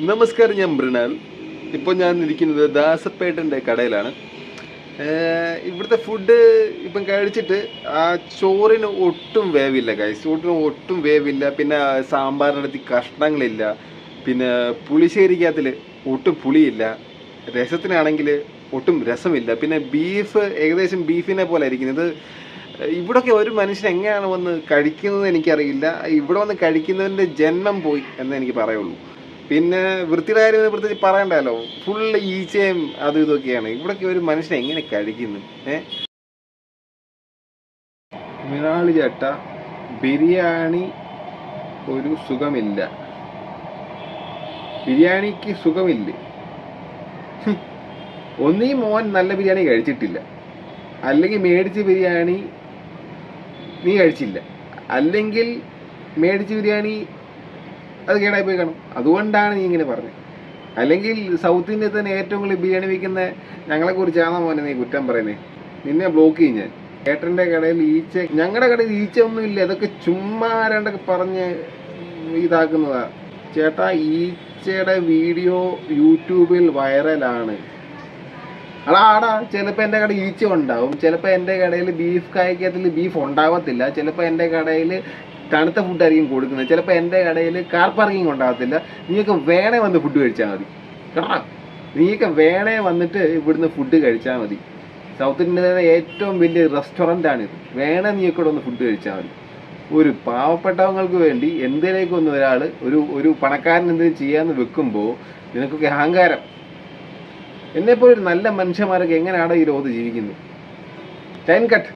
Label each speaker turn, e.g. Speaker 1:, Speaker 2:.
Speaker 1: നമസ്കാരം, ഞാൻ മൃണാൽ. ഇപ്പോൾ ഞാൻ ഇരിക്കുന്നത് ദാസപ്പേട്ടൻ്റെ കടയിലാണ്. ഇവിടുത്തെ ഫുഡ് ഇപ്പം കഴിച്ചിട്ട് ആ ചോറിന് ഒട്ടും വേവില്ല ഗൈസ്, ചോറിന് ഒട്ടും വേവില്ല. പിന്നെ സാമ്പാറിനടുത്ത് കഷ്ണങ്ങളില്ല. പിന്നെ പുളിശ്ശേരിക്കകത്തിൽ ഒട്ടും പുളിയില്ല. രസത്തിനാണെങ്കിൽ ഒട്ടും രസമില്ല. പിന്നെ ബീഫ് ഏകദേശം ബീഫിനെ പോലെ ഇരിക്കുന്നത്. ഇവിടെയൊക്കെ ഒരു മനുഷ്യൻ എങ്ങനെയാണ് വന്ന് കഴിക്കുന്നത് എനിക്കറിയില്ല. ഇവിടെ വന്ന് കഴിക്കുന്നതിൻ്റെ ജന്മം പോയി എന്ന് എനിക്ക് പറയുള്ളൂ. പിന്നെ വൃത്തിയുടെ കാര്യം പ്രത്യേകിച്ച് പറയണ്ടല്ലോ, ഫുള്ള് ഈച്ചയും അതും ഇതൊക്കെയാണ്. ഇവിടൊക്കെ ഒരു മനുഷ്യൻ എങ്ങനെ കഴിക്കുന്നു? മിനാളി ചേട്ട, ബിരിയാണി ഒരു സുഖമില്ല. ബിരിയാണിക്ക് സുഖമില്ല. ഒന്നീ മോൻ നല്ല ബിരിയാണി കഴിച്ചിട്ടില്ല, അല്ലെങ്കിൽ മേടിച്ച ബിരിയാണി നീ കഴിച്ചില്ല, അല്ലെങ്കിൽ മേടിച്ച ബിരിയാണി അത് കേടായി പോയി കാണും. അതുകൊണ്ടാണ് നീ ഇങ്ങനെ പറഞ്ഞത്. അല്ലെങ്കിൽ സൗത്ത് ഇന്ത്യയിൽ തന്നെ ഏറ്റവും കൂടുതൽ ബിരിയാണി വയ്ക്കുന്ന ഞങ്ങളെ കുറിച്ചാണോ മോനെ നീ കുറ്റം പറയുന്നത്? നിന്നെ ബ്ലോക്ക് ചെയ്യും ഞാൻ. ഏട്ടൻ്റെ കടയിൽ ഈച്ച, ഞങ്ങളുടെ കടയിൽ ഈച്ച ഒന്നും ഇല്ല. ഇതൊക്കെ ചുമ്മാ ആരാണ്ടൊക്കെ പറഞ്ഞ് ഇതാക്കുന്നതാ ചേട്ടാ. ഈച്ചയുടെ വീഡിയോ യൂട്യൂബിൽ വൈറലാണ്. ആടാ ചിലപ്പോൾ എൻ്റെ കടയിൽ ഈച്ച ഉണ്ടാവും, ചിലപ്പോൾ എൻ്റെ കടയിൽ ബീഫ് കായ്ക്കത്തിൽ ബീഫ് ഉണ്ടാവത്തില്ല, ചിലപ്പോൾ എൻ്റെ കടയിൽ തണുത്ത ഫുഡായിരിക്കും കൊടുക്കുന്നത്, ചിലപ്പോൾ എൻ്റെ കടയിൽ കാർ പാർക്കിംഗ് ഉണ്ടാകത്തില്ല. നീയൊക്കെ വേണേ വന്ന് ഫുഡ് കഴിച്ചാൽ മതി കേട്ടോ. നീയൊക്കെ വേണേ വന്നിട്ട് ഇവിടുന്ന് ഫുഡ് കഴിച്ചാൽ മതി. സൗത്ത് ഇന്ത്യയിലെ ഏറ്റവും വലിയ റെസ്റ്റോറൻ്റാണിത്. വേണേ നീയൊക്കെ ഇവിടെ ഒന്ന് ഫുഡ് കഴിച്ചാൽ മതി. ഒരു പാവപ്പെട്ടവങ്ങൾക്ക് വേണ്ടി എന്തിനേക്കും ഒന്ന് ഒരാൾ ഒരു പണക്കാരൻ എന്തെങ്കിലും ചെയ്യാമെന്ന് വെക്കുമ്പോൾ നിനക്കൊക്കെ അഹങ്കാരം. എന്നെപ്പോലെ ഒരു നല്ല മനുഷ്യന്മാരൊക്കെ എങ്ങനെയാണോ ഈ ലോകത്ത് ജീവിക്കുന്നത്? Time cut.